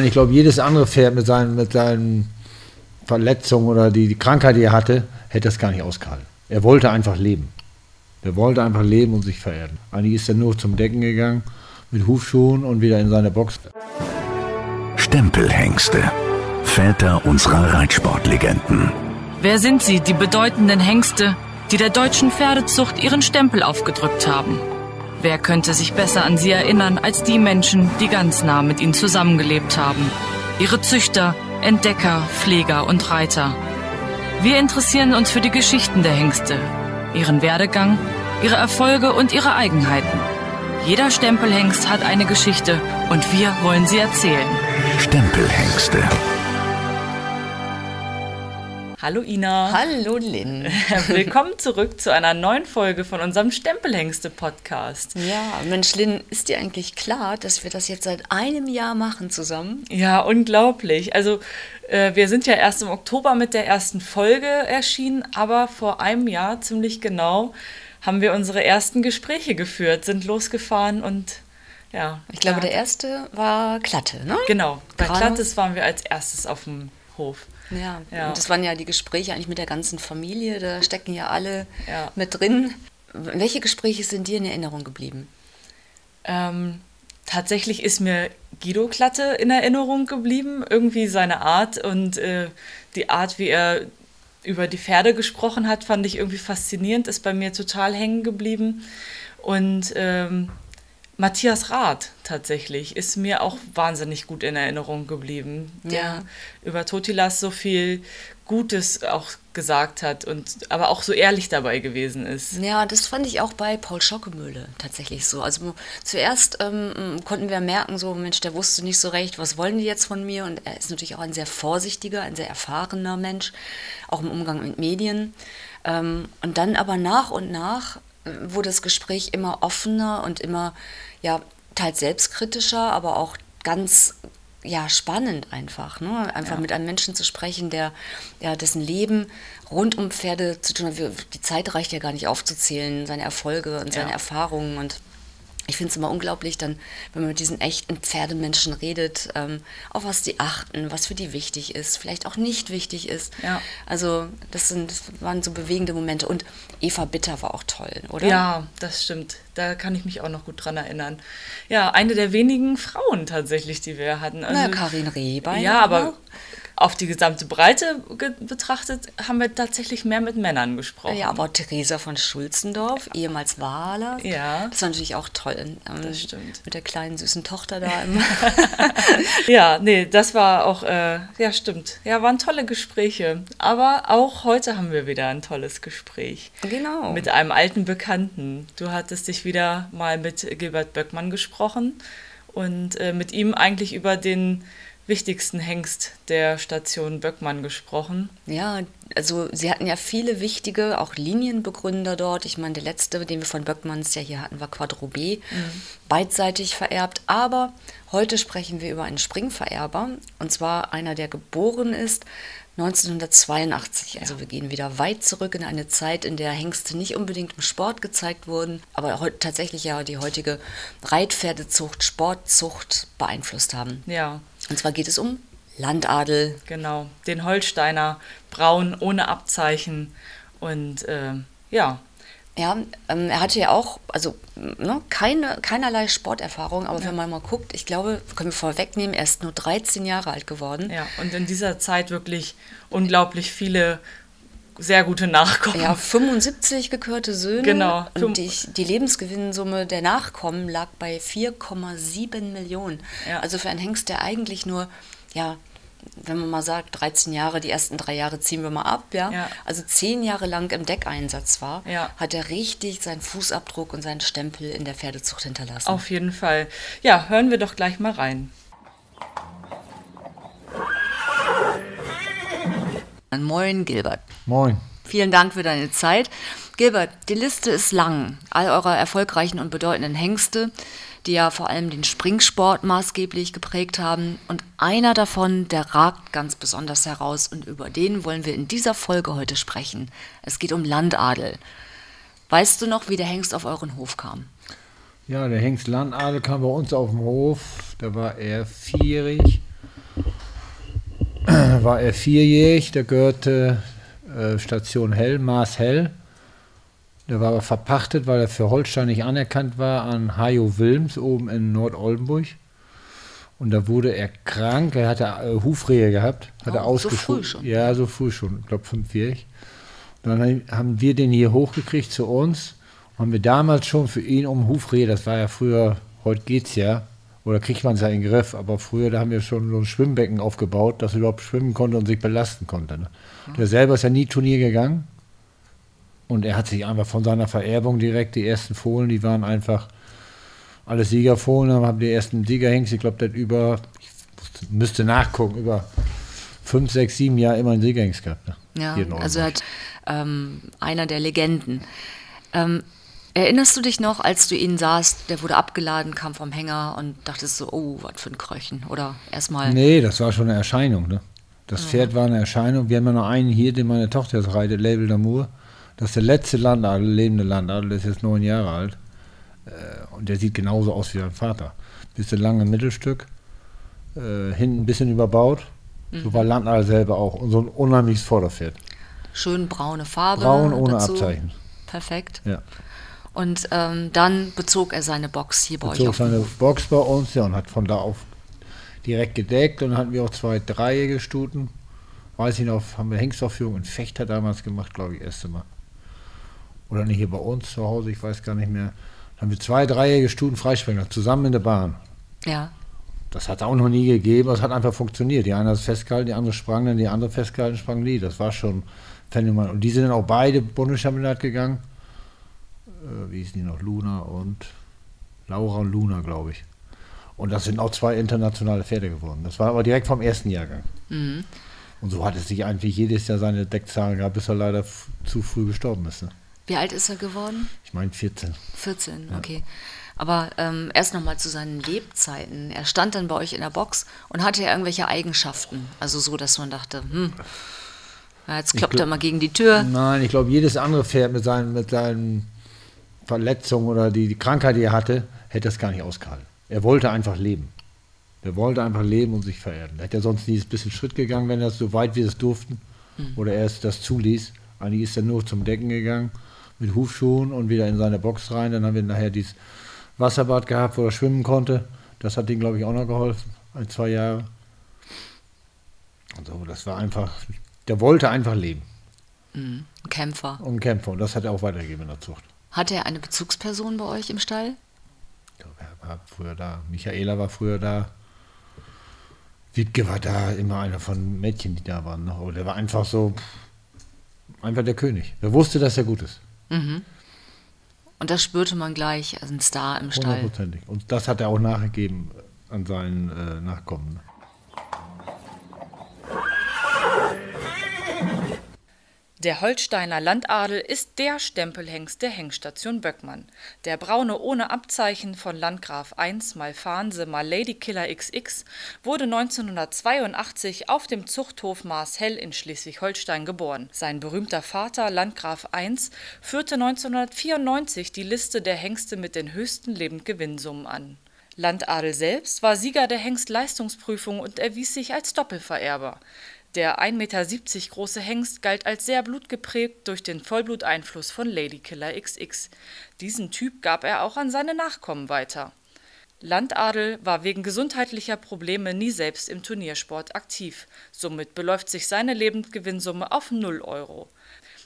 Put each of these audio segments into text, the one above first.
Ich glaube, jedes andere Pferd mit seinen Verletzungen oder die Krankheit, die er hatte, hätte das gar nicht ausgehalten. Er wollte einfach leben. Er wollte einfach leben und sich vererden. Eigentlich ist er nur zum Decken gegangen, mit Hufschuhen und wieder in seine Box. Stempelhengste. Väter unserer Reitsportlegenden. Wer sind sie, die bedeutenden Hengste, die der deutschen Pferdezucht ihren Stempel aufgedrückt haben? Wer könnte sich besser an sie erinnern als die Menschen, die ganz nah mit ihnen zusammengelebt haben? Ihre Züchter, Entdecker, Pfleger und Reiter. Wir interessieren uns für die Geschichten der Hengste, ihren Werdegang, ihre Erfolge und ihre Eigenheiten. Jeder Stempelhengst hat eine Geschichte und wir wollen sie erzählen. Stempelhengste. Hallo Ina. Hallo Lynn. Willkommen zurück zu einer neuen Folge von unserem Stempelhengste-Podcast. Ja, Mensch Lynn, ist dir eigentlich klar, dass wir das jetzt seit einem Jahr machen zusammen? Ja, unglaublich. Also wir sind ja erst im Oktober mit der ersten Folge erschienen, aber vor einem Jahr, ziemlich genau, haben wir unsere ersten Gespräche geführt, sind losgefahren und ja. Ich glaube, der erste war Klatte, ne? Genau, bei Klattes waren wir als erstes auf dem Hof. Ja, und das waren ja die Gespräche eigentlich mit der ganzen Familie, da stecken ja alle mit drin. Welche Gespräche sind dir in Erinnerung geblieben? Tatsächlich ist mir Guido Klatte in Erinnerung geblieben, irgendwie seine Art und die Art, wie er über die Pferde gesprochen hat, fand ich irgendwie faszinierend, ist bei mir total hängen geblieben. Und Matthias Rath tatsächlich ist mir auch wahnsinnig gut in Erinnerung geblieben, der über Totilas so viel Gutes auch gesagt hat und aber auch so ehrlich dabei gewesen ist. Ja, das fand ich auch bei Paul Schockemöhle tatsächlich so. Also zuerst konnten wir merken, so Mensch, der wusste nicht so recht, was wollen die jetzt von mir? Und er ist natürlich auch ein sehr vorsichtiger, ein sehr erfahrener Mensch, auch im Umgang mit Medien. Und dann aber nach und nach wurde das Gespräch immer offener und immer, teils selbstkritischer, aber auch ganz, spannend einfach. Ne? Einfach mit einem Menschen zu sprechen, dessen Leben rund um Pferde zu tun hat. Die Zeit reicht ja gar nicht aufzuzählen, seine Erfolge und seine Erfahrungen. Und ich finde es immer unglaublich, dann, wenn man mit diesen echten Pferdemenschen redet, auf was die achten, was für die wichtig ist, vielleicht auch nicht wichtig ist. Ja. Also das waren so bewegende Momente. Und Eva Bitter war auch toll, oder? Ja, das stimmt. Da kann ich mich auch noch gut dran erinnern. Ja, eine der wenigen Frauen tatsächlich, die wir hatten. Also, Karin Rehbein. Ja, aber auf die gesamte Breite betrachtet haben wir tatsächlich mehr mit Männern gesprochen. Ja, aber Theresa von Schulzendorf, ehemals Wahler, das war natürlich auch toll. Das stimmt. Mit der kleinen, süßen Tochter da. Ja, nee, das war auch, stimmt. Ja, waren tolle Gespräche. Aber auch heute haben wir wieder ein tolles Gespräch. Genau. Mit einem alten Bekannten. Du hattest dich wieder mal mit Gilbert Böckmann gesprochen und mit ihm eigentlich über den wichtigsten Hengst der Station Böckmann gesprochen. Ja, also sie hatten ja viele wichtige, auch Linienbegründer dort. Ich meine, der letzte, den wir von Böckmanns ja hier hatten, war Quadro B, beidseitig vererbt. Aber heute sprechen wir über einen Springvererber, und zwar einer, der geboren ist 1982. Also wir gehen wieder weit zurück in eine Zeit, in der Hengste nicht unbedingt im Sport gezeigt wurden, aber tatsächlich ja die heutige Reitpferdezucht, Sportzucht beeinflusst haben. Ja. Und zwar geht es um Landadel. Genau, den Holsteiner, braun, ohne Abzeichen und Ja, er hatte ja auch, keinerlei Sporterfahrung, aber wenn man mal guckt, ich glaube, können wir vorwegnehmen, er ist nur 13 Jahre alt geworden. Ja, und in dieser Zeit wirklich unglaublich viele sehr gute Nachkommen. Ja, 75 gekürte Söhne. Genau. Und die Lebensgewinnsumme der Nachkommen lag bei 4,7 Millionen. Ja. Also für einen Hengst, der eigentlich nur, wenn man mal sagt, 13 Jahre, die ersten 3 Jahre ziehen wir mal ab, also 10 Jahre lang im Deckeinsatz war, hat er richtig seinen Fußabdruck und seinen Stempel in der Pferdezucht hinterlassen. Auf jeden Fall. Ja, hören wir doch gleich mal rein. Moin, Gilbert. Moin. Vielen Dank für deine Zeit. Gilbert, die Liste ist lang. All eurer erfolgreichen und bedeutenden Hengste, die ja vor allem den Springsport maßgeblich geprägt haben. Und einer davon, der ragt ganz besonders heraus. Und über den wollen wir in dieser Folge heute sprechen. Es geht um Landadel. Weißt du noch, wie der Hengst auf euren Hof kam? Ja, der Hengst Landadel kam bei uns auf dem Hof, da war er vierjährig. Der gehörte Station Hell, Maß Hell. Der war aber verpachtet, weil er für Holstein nicht anerkannt war, an Hajo Wilms oben in Nordoldenburg. Und da wurde er krank, er hatte Hufrehe gehabt, hat er ausgeschult. So früh schon? Ja, so früh schon, ich glaube 5-jährig. Dann haben wir den hier hochgekriegt zu uns. Haben wir damals schon für ihn Hufrehe, das war ja früher, heute geht's ja, oder kriegt man es ja in den Griff, aber früher, da haben wir schon so ein Schwimmbecken aufgebaut, dass er überhaupt schwimmen konnte und sich belasten konnte. Ne? Der selber ist ja nie Turnier gegangen und er hat sich einfach von seiner Vererbung direkt, die ersten Fohlen, die waren einfach alles Siegerfohlen, dann haben die ersten Siegerhengst, ich glaube, der hat ich müsste nachgucken, über 5, 6, 7 Jahre immer einen Siegerhengst gehabt. Ne? Ja, also er hat einer der Legenden. Erinnerst du dich noch, als du ihn sahst, der wurde abgeladen, kam vom Hänger und dachtest so, oh, was für ein Kröchen, oder erstmal? Nee, das war schon eine Erscheinung, ne? Das Pferd war eine Erscheinung. Wir haben ja noch einen hier, den meine Tochter jetzt reitet, Label d'Amour. Das ist der letzte Landadel, lebende Landadel, der ist jetzt 9 Jahre alt. Und der sieht genauso aus wie sein Vater. Bisschen lange Mittelstück, hinten ein bisschen überbaut. So war Landadel selber auch. Und so ein unheimliches Vorderpferd. Schön braune Farbe. Braun ohne dazu. Abzeichen. Perfekt. Ja. Und dann bezog er seine Box hier bei euch auf. Bezog seine Box bei uns, ja, und hat von da auf direkt gedeckt. Und dann hatten wir auch 2 dreijährige Stuten. Weiß ich noch, haben wir Hengstaufführung in Fechter damals gemacht, glaube ich, erste Mal. Oder nicht hier bei uns zu Hause, ich weiß gar nicht mehr. Dann haben wir 2 dreijährige Stuten Freispringer zusammen in der Bahn. Ja. Das hat es auch noch nie gegeben, es hat einfach funktioniert. Die eine hat es festgehalten, die andere sprang dann, die andere festgehalten, sprang die. Das war schon phänomenal. Und die sind dann auch beide Bundeschampionat gegangen. Wie hießen die noch? Luna und Laura und Luna, glaube ich. Und das sind auch 2 internationale Pferde geworden. Das war aber direkt vom ersten Jahrgang. Mhm. Und so hat es sich eigentlich jedes Jahr seine Deckzahlen gehabt, bis er leider zu früh gestorben ist. Ne? Wie alt ist er geworden? Ich meine 14. 14, okay. Aber erst nochmal zu seinen Lebzeiten. Er stand dann bei euch in der Box und hatte ja irgendwelche Eigenschaften. Also so, dass man dachte, jetzt kloppt er mal gegen die Tür. Nein, ich glaube, jedes andere Pferd mit seinen Verletzungen oder die Krankheit, die er hatte, hätte das gar nicht ausgehalten. Er wollte einfach leben. Er wollte einfach leben und sich vererden. Er hätte ja sonst nie ein bisschen Schritt gegangen, wenn er so weit wir es durften oder er es das zuließ. Eigentlich ist er nur zum Decken gegangen mit Hufschuhen und wieder in seine Box rein. Dann haben wir nachher dieses Wasserbad gehabt, wo er schwimmen konnte. Das hat ihm, glaube ich, auch noch geholfen. 1, 2 Jahre. Also das war einfach, der wollte einfach leben. Ein Kämpfer. Und ein Kämpfer. Und das hat er auch weitergegeben in der Zucht. Hatte er eine Bezugsperson bei euch im Stall? Ich glaube, er war früher da. Michaela war früher da. Wiebke war da, immer einer von Mädchen, die da waren. Aber der war einfach so, einfach der König. Der wusste, dass er gut ist. Mhm. Und das spürte man gleich als ein Star im Stall. 100%. Und das hat er auch nachgegeben an seinen Nachkommen. Der Holsteiner Landadel ist der Stempelhengst der Hengststation Böckmann. Der Braune ohne Abzeichen von Landgraf 1 mal Fahnse mal Ladykiller XX wurde 1982 auf dem Zuchthof Maß Hell in Schleswig-Holstein geboren. Sein berühmter Vater, Landgraf 1, führte 1994 die Liste der Hengste mit den höchsten Lebendgewinnsummen an. Landadel selbst war Sieger der Hengstleistungsprüfung und erwies sich als Doppelvererber. Der 1,70 Meter große Hengst galt als sehr blutgeprägt durch den Vollbluteinfluss von Ladykiller XX. Diesen Typ gab er auch an seine Nachkommen weiter. Landadel war wegen gesundheitlicher Probleme nie selbst im Turniersport aktiv. Somit beläuft sich seine Lebendgewinnsumme auf 0 Euro.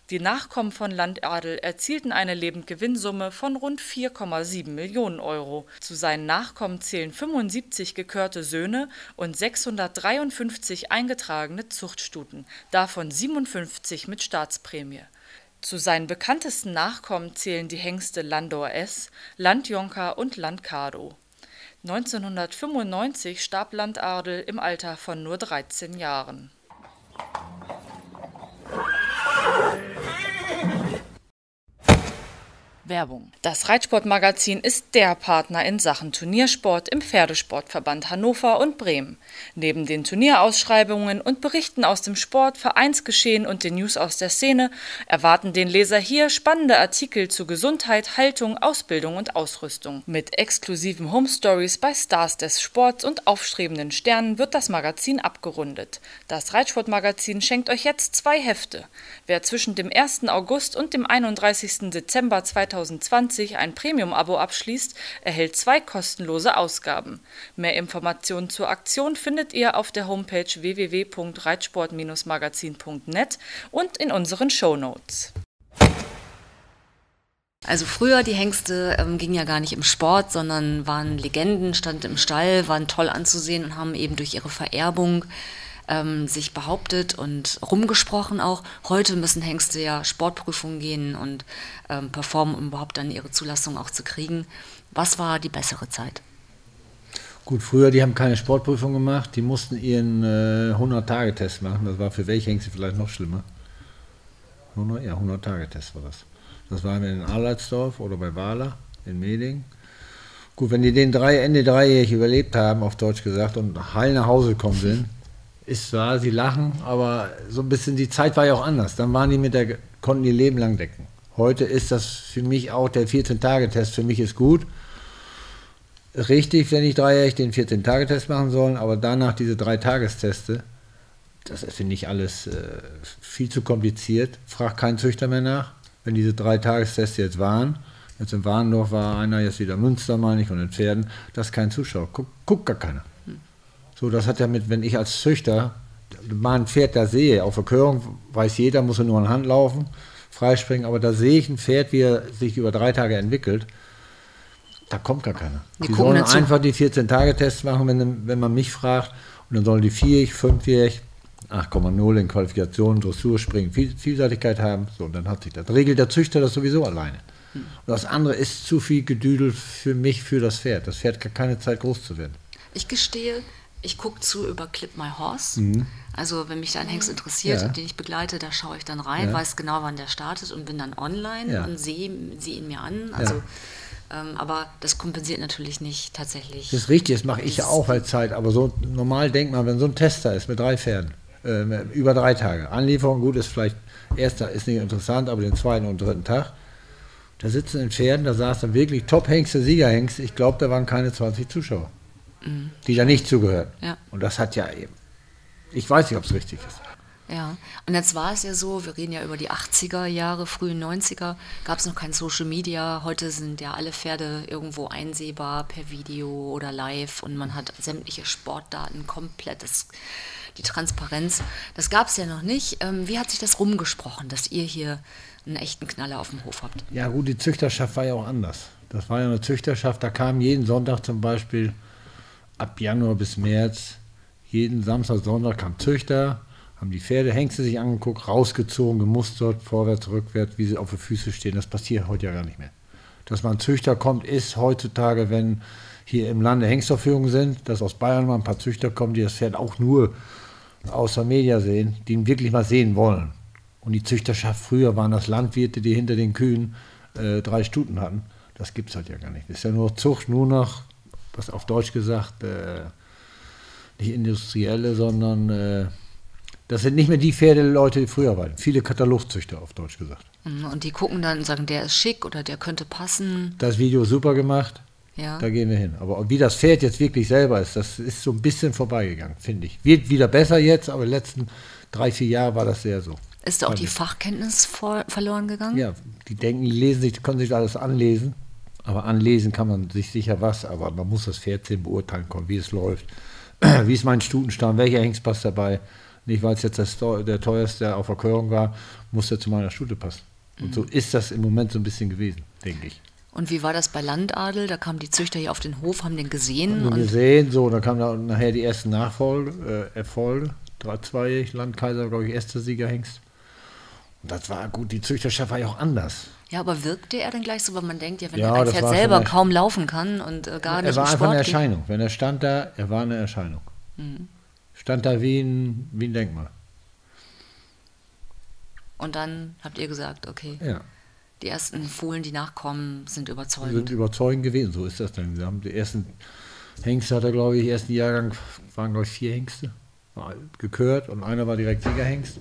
Die Nachkommen von Landadel erzielten eine Lebendgewinnsumme von rund 4,7 Millionen Euro. Zu seinen Nachkommen zählen 75 gekörte Söhne und 653 eingetragene Zuchtstuten, davon 57 mit Staatsprämie. Zu seinen bekanntesten Nachkommen zählen die Hengste Landor S, Landjonker und Landcardo. 1995 starb Landadel im Alter von nur 13 Jahren. Werbung. Das Reitsportmagazin ist der Partner in Sachen Turniersport im Pferdesportverband Hannover und Bremen. Neben den Turnierausschreibungen und Berichten aus dem Sport, Vereinsgeschehen und den News aus der Szene erwarten den Leser hier spannende Artikel zu Gesundheit, Haltung, Ausbildung und Ausrüstung. Mit exklusiven Home Stories bei Stars des Sports und aufstrebenden Sternen wird das Magazin abgerundet. Das Reitsportmagazin schenkt euch jetzt 2 Hefte. Wer zwischen dem 1. August und dem 31. Dezember 2020 ein Premium-Abo abschließt, erhält 2 kostenlose Ausgaben. Mehr Informationen zur Aktion findet ihr auf der Homepage www.reitsport-magazin.net und in unseren Shownotes. Also früher, die Hengste gingen ja gar nicht im Sport, sondern waren Legenden, standen im Stall, waren toll anzusehen und haben eben durch ihre Vererbung sich behauptet und rumgesprochen auch. Heute müssen Hengste ja Sportprüfungen gehen und performen, um überhaupt dann ihre Zulassung auch zu kriegen. Was war die bessere Zeit? Gut, früher, die haben keine Sportprüfung gemacht, die mussten ihren 100-Tage-Test machen. Das war für welche Hengste vielleicht noch schlimmer. 100-Tage-Test war das. Das war in Allertsdorf oder bei Wahler in Meding. Gut, wenn die den Ende dreijährig überlebt haben, auf Deutsch gesagt, und heil nach Hause gekommen sind, ist wahr, sie lachen, aber so ein bisschen, die Zeit war ja auch anders. Dann waren die konnten ihr Leben lang decken. Heute ist das für mich auch, der 14-Tage-Test für mich ist gut. Richtig, wenn ich dreijährig den 14-Tage-Test machen soll, aber danach diese 3-Tagesteste, das finde ich alles viel zu kompliziert. Fragt kein Züchter mehr nach. Wenn diese 3-Tagestests jetzt waren, jetzt in Warndorf war einer, jetzt wieder Münster, meine ich, und in Pferden, das ist kein Zuschauer. Guckt gar keiner. So, das hat ja wenn ich als Züchter mal ein Pferd da sehe, auf Verkörung weiß jeder, muss er nur an Hand laufen, freispringen, aber da sehe ich ein Pferd, wie er sich über 3 Tage entwickelt, da kommt gar keiner. Die sollen einfach die 14-Tage-Tests machen, wenn man mich fragt, und dann sollen die 4-jährig, 5-jährig, 8,0 in Qualifikation, Dressur, Springen, Vielseitigkeit haben, so, und dann hat sich das. Regelt der Züchter das sowieso alleine. Und das andere ist zu viel Gedüdel für mich, für das Pferd. Das Pferd hat keine Zeit, groß zu werden. Ich gestehe, ich gucke zu über Clip My Horse. Also wenn mich da ein Hengst interessiert, den ich begleite, da schaue ich dann rein, weiß genau, wann der startet und bin dann online und sehe ihn mir an. Also, aber das kompensiert natürlich nicht tatsächlich. Das ist richtig, das mache ich ja auch als Zeit. Aber so normal denkt man, wenn so ein Tester ist mit 3 Pferden, über 3 Tage, Anlieferung, gut, ist vielleicht, erster ist nicht interessant, aber den 2. und 3. Tag, da sitzen in Pferden, da saß dann wirklich Top-Hengste, Siegerhengste, ich glaube, da waren keine 20 Zuschauer. Die da nicht zugehören. Ja. Und das hat ja eben, ich weiß nicht, ob es richtig ist. Ja, und jetzt war es ja so, wir reden ja über die 80er Jahre, frühen 90er, gab es noch kein Social Media, heute sind ja alle Pferde irgendwo einsehbar per Video oder live und man hat sämtliche Sportdaten komplett, die Transparenz, das gab es ja noch nicht. Wie hat sich das rumgesprochen, dass ihr hier einen echten Knaller auf dem Hof habt? Ja gut, die Züchterschaft war ja auch anders. Das war ja eine Züchterschaft, da kam jeden Sonntag zum Beispiel ab Januar bis März, jeden Samstag, Sonntag kam Züchter, haben die Pferde, Hengste sich angeguckt, rausgezogen, gemustert, vorwärts, rückwärts, wie sie auf den Füßen stehen. Das passiert heute ja gar nicht mehr. Dass man Züchter kommt, ist heutzutage, wenn hier im Lande Hengstaufführungen sind, dass aus Bayern mal ein paar Züchter kommen, die das Pferd auch nur außer Media sehen, die ihn wirklich mal sehen wollen. Und die Züchterschaft, früher waren das Landwirte, die hinter den Kühen 3 Stuten hatten. Das gibt es halt ja gar nicht. Das ist ja nur Zucht, nur noch, was auf Deutsch gesagt, nicht industrielle, sondern das sind nicht mehr die Pferdeleute, die früher waren. Viele Katalogzüchter, auf Deutsch gesagt. Und die gucken dann und sagen, der ist schick oder der könnte passen. Das Video super gemacht, da gehen wir hin. Aber wie das Pferd jetzt wirklich selber ist, das ist so ein bisschen vorbeigegangen, finde ich. Wird wieder besser jetzt, aber die letzten 3-4 Jahre war das sehr so. Ist da auch die Fachkenntnis verloren gegangen? Ja, die denken, die lesen sich, können sich alles anlesen. Aber anlesen kann man sich sicher was, aber man muss das Pferd sehen, beurteilen können, wie es läuft. Wie ist mein Stutenstamm, welcher Hengst passt dabei. Nicht, weil es jetzt der teuerste auf Verkörung war, muss der zu meiner Stute passen. Und so ist das im Moment so ein bisschen gewesen, denke ich. Und wie war das bei Landadel? Da kamen die Züchter hier auf den Hof, haben den gesehen. Haben den gesehen, so, dann kamen da nachher die ersten Erfolge. 2-jährig, Landkaiser, glaube ich, erster Siegerhengst. Und das war gut, die Züchterschaft war ja auch anders. Ja, aber wirkte er dann gleich so, weil man denkt, ja, wenn ein Pferd selber kaum laufen kann und gar nicht im Sport geht. Er war einfach eine Erscheinung. Wenn er stand da, er war eine Erscheinung. Stand da wie ein Denkmal. Und dann habt ihr gesagt, okay, Die ersten Fohlen, die nachkommen, sind Die überzeugend. sind überzeugend gewesen, so ist das dann. Wir haben die ersten Hengste hat er, glaube ich, ersten Jahrgang waren, glaube ich, 4 Hengste war gekürt und einer war direkt Siegerhengst.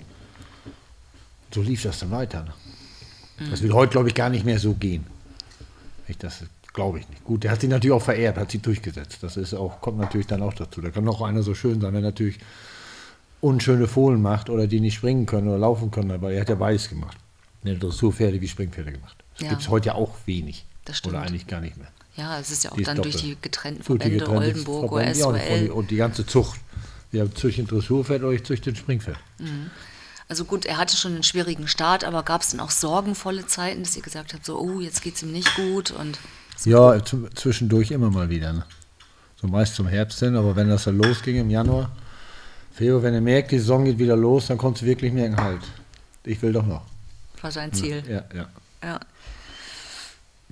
So lief das dann weiter. Ne? Das wird heute, glaube ich, gar nicht mehr so gehen. Das glaube ich nicht. Gut, der hat sie natürlich auch vererbt, hat sie durchgesetzt. Das ist auch, kommt natürlich dann auch dazu. Da kann noch einer so schön sein, wenn er natürlich unschöne Fohlen macht oder die nicht springen können oder laufen können, aber er hat ja beides gemacht. Er hat Dressurpferde wie Springpferde gemacht. Das gibt es heute ja auch wenig. Das stimmt. Oder eigentlich gar nicht mehr. Ja, es ist ja auch Die ist dann doppelt. durch die getrennten Gut, die Verbände, getrennte Oldenburg, Verbände, ja, SOL. und die ganze Zucht. Wir züchten Dressurpferd oder ich züchte ein Springpferd. Also gut, er hatte schon einen schwierigen Start, aber gab es dann auch sorgenvolle Zeiten, dass ihr gesagt habt, so, oh, jetzt geht es ihm nicht gut und Ja, zwischendurch immer mal wieder. Ne? So meist zum Herbst hin, aber wenn das dann losging im Januar, Februar, wenn er merkt, die Saison geht wieder los, dann konntest du wirklich merken, halt, ich will doch noch. war sein Ziel. Ja, ja. Ja.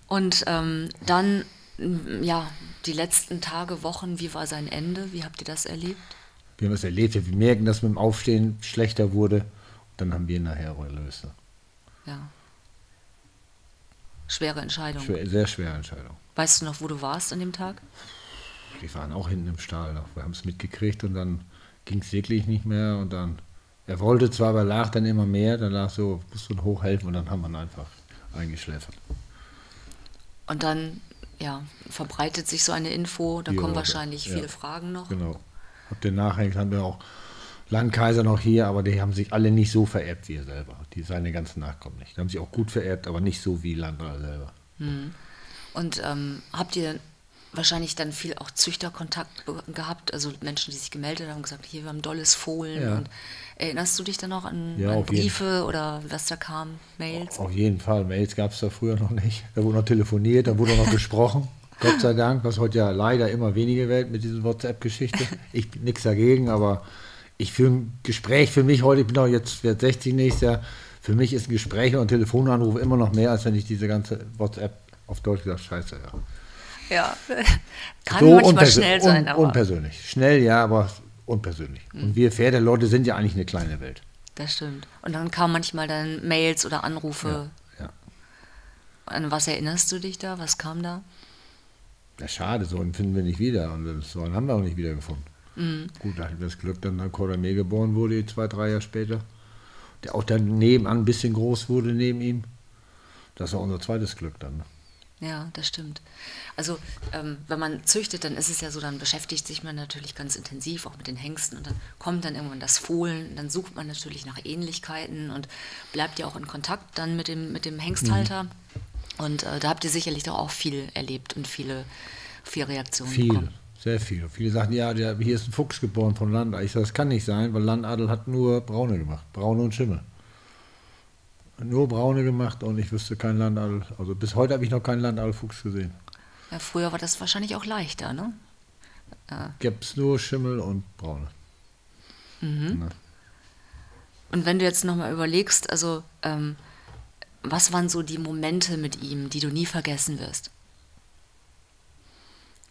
Und dann, ja, die letzten Tage, Wochen, wie war sein Ende? Wie habt ihr das erlebt? Wir haben es erlebt, wir merken, dass mit dem Aufstehen schlechter wurde. Dann haben wir ihn nachher erlöst. Ne? Ja. Schwere Entscheidung. Sehr schwere Entscheidung. Weißt du noch, wo du warst an dem Tag? Die waren auch hinten im Stall noch. Wir haben es mitgekriegt und dann ging es wirklich nicht mehr. Und dann, er wollte zwar, aber lag dann immer mehr. Dann lag so, musste uns hochhelfen und dann haben wir ihn einfach eingeschläfert. Und dann, ja, verbreitet sich so eine Info, da Ja, kommen aber- wahrscheinlich ja. viele Fragen noch. Genau. Ab den Nachhängen haben wir auch Landkaiser noch hier, aber die haben sich alle nicht so vererbt wie er selber. Die seine ganzen Nachkommen nicht. Die haben sich auch gut vererbt, aber nicht so wie Landkaiser selber. Und habt ihr wahrscheinlich dann viel auch Züchterkontakt gehabt, also Menschen, die sich gemeldet haben und gesagt, hier, wir haben dolles Fohlen. Ja. Und erinnerst du dich dann noch an, Ja, an auf jeden Briefe oder was da kam, Mails? Auf jeden Fall. Mails gab es da früher noch nicht. Da wurde noch telefoniert, da wurde noch gesprochen. Gott sei Dank, was heute ja leider immer weniger wird mit dieser WhatsApp-Geschichte. Ich bin nichts dagegen, aber ich führe ein Gespräch für mich heute, ich bin auch jetzt werde 60 nächstes Jahr, für mich ist ein Gespräch oder ein Telefonanruf immer noch mehr, als wenn ich diese ganze WhatsApp auf Deutsch gesagt, scheiße, ja. Ja, kann manchmal schnell sein, aber unpersönlich. Schnell, ja, aber unpersönlich. Und wir Pferdeleute sind ja eigentlich eine kleine Welt. das stimmt. Und dann kamen manchmal dann Mails oder Anrufe. Ja. An was erinnerst du dich da? Was kam da? Ja, schade, so einen finden wir nicht wieder. Und so einen haben wir auch nicht wiedergefunden. Gut, da hatten wir das Glück, dann Cordamé geboren wurde, 2-3 Jahre später. Der auch dann nebenan ein bisschen groß wurde neben ihm. Das war unser zweites Glück dann. Ne? Ja, das stimmt. Also wenn man züchtet, dann ist es ja so, dann beschäftigt sich man natürlich ganz intensiv auch mit den Hengsten und dann kommt dann irgendwann das Fohlen, dann sucht man natürlich nach Ähnlichkeiten und bleibt ja auch in Kontakt dann mit dem Hengsthalter. Und da habt ihr sicherlich doch auch viel erlebt und viele Reaktionen Viel, bekommen. sehr viel. Viele sagten, ja, hier ist ein Fuchs geboren von Landadel. Ich sage, das kann nicht sein, weil Landadel hat nur Braune gemacht, Braune und Schimmel. Nur Braune gemacht und ich wüsste keinen Landadel, also bis heute habe ich noch keinen Landadelfuchs gesehen. Ja, früher war das wahrscheinlich auch leichter, ne? Gibt es nur Schimmel und Braune. Ne? Und wenn du jetzt nochmal überlegst, also was waren so die Momente mit ihm, die du nie vergessen wirst?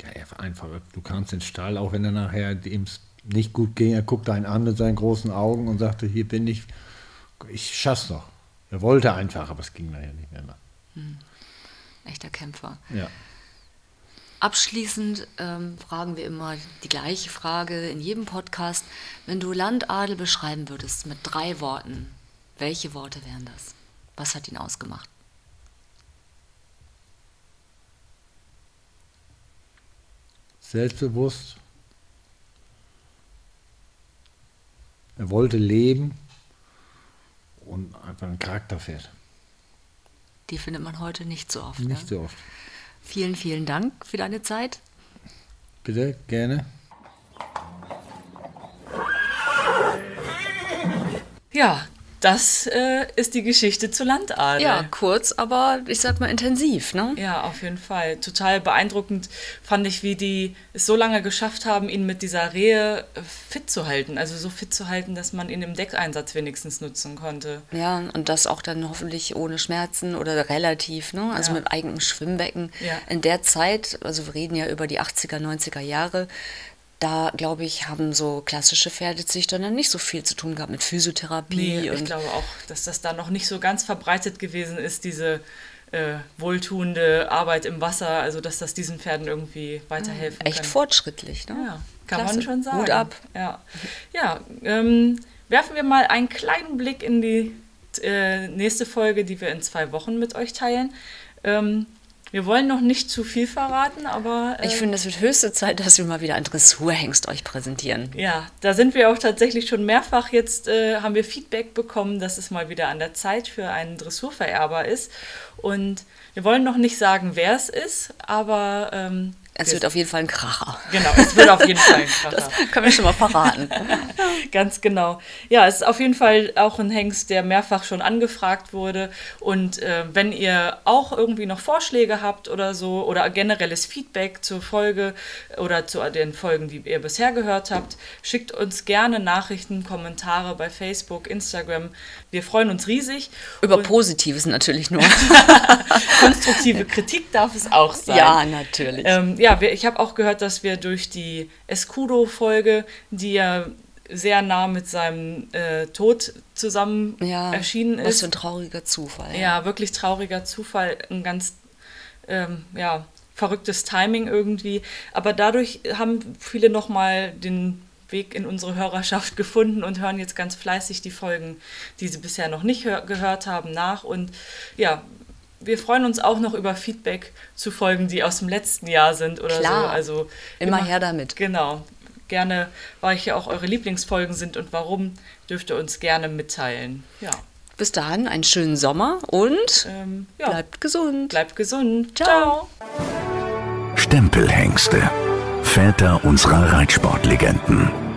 Ja, er war einfach, du kamst in den Stall, auch wenn er nachher dem es nicht gut ging, er guckte einen an mit seinen großen Augen und sagte, hier bin ich schaff's noch. Er wollte einfach, aber es ging nachher nicht mehr. Echter Kämpfer. Ja. Abschließend fragen wir immer die gleiche Frage in jedem Podcast. Wenn du Landadel beschreiben würdest mit 3 Worten, welche Worte wären das? Was hat ihn ausgemacht? Selbstbewusst. Er wollte leben und einfach ein Charakterpferd. Die findet man heute nicht so oft. Nicht Ne? so oft. Vielen, vielen Dank für deine Zeit. Bitte, gerne. Ja, das ist die Geschichte zu Landadel. Ja, kurz, aber ich sag mal intensiv, ne? Ja, auf jeden Fall. Total beeindruckend fand ich, wie die es so lange geschafft haben, ihn mit dieser Rehe fit zu halten. Also so fit zu halten, dass man ihn im Deckeinsatz wenigstens nutzen konnte. Ja, und das auch dann hoffentlich ohne Schmerzen oder relativ, ne? Also Ja. mit eigenem Schwimmbecken. Ja. In der Zeit, also wir reden ja über die 80er, 90er Jahre, Da, glaube ich, haben so klassische Pferdezüchter dann nicht so viel zu tun gehabt mit Physiotherapie. Nee, ich glaube auch, dass das da noch nicht so ganz verbreitet gewesen ist, diese wohltuende Arbeit im Wasser, also dass das diesen Pferden irgendwie weiterhelfen kann. Echt fortschrittlich, ne? Ja, kann Klasse. man schon sagen. Hut ab. Ja, werfen wir mal einen kleinen Blick in die nächste Folge, die wir in 2 Wochen mit euch teilen. Wir wollen noch nicht zu viel verraten, aber... ich finde, es wird höchste Zeit, dass wir mal wieder einen Dressurhengst euch präsentieren. Ja, da sind wir auch tatsächlich schon mehrfach jetzt, haben wir Feedback bekommen, dass es mal wieder an der Zeit für einen Dressurvererber ist. Und wir wollen noch nicht sagen, wer es ist, aber... es wird auf jeden Fall ein Kracher. Genau, es wird auf jeden Fall ein Kracher. Das können wir schon mal verraten. Ganz genau. Ja, es ist auf jeden Fall auch ein Hengst, der mehrfach schon angefragt wurde. Und wenn ihr auch irgendwie noch Vorschläge habt oder so oder generelles Feedback zur Folge oder zu den Folgen, die ihr bisher gehört habt, schickt uns gerne Nachrichten, Kommentare bei Facebook, Instagram. Wir freuen uns riesig. Über Positives natürlich nur. Konstruktive Kritik darf es auch sein. Ja, natürlich. Ich habe auch gehört, dass wir durch die Escudo-Folge, die ja sehr nah mit seinem Tod zusammen erschienen ist. Was für ein trauriger Zufall. Ja, wirklich trauriger Zufall. Ein ganz verrücktes Timing irgendwie. Aber dadurch haben viele nochmal den Weg in unsere Hörerschaft gefunden und hören jetzt ganz fleißig die Folgen, die sie bisher noch nicht gehört haben, nach. Und ja, wir freuen uns auch noch über Feedback zu Folgen, die aus dem letzten Jahr sind oder Klar, so. Also immer her damit. Genau. Gerne, welche auch eure Lieblingsfolgen sind und warum, dürft ihr uns gerne mitteilen. Ja. Bis dahin einen schönen Sommer und bleibt gesund. Bleibt gesund. Ciao. Stempelhengste. Väter unserer Reitsportlegenden.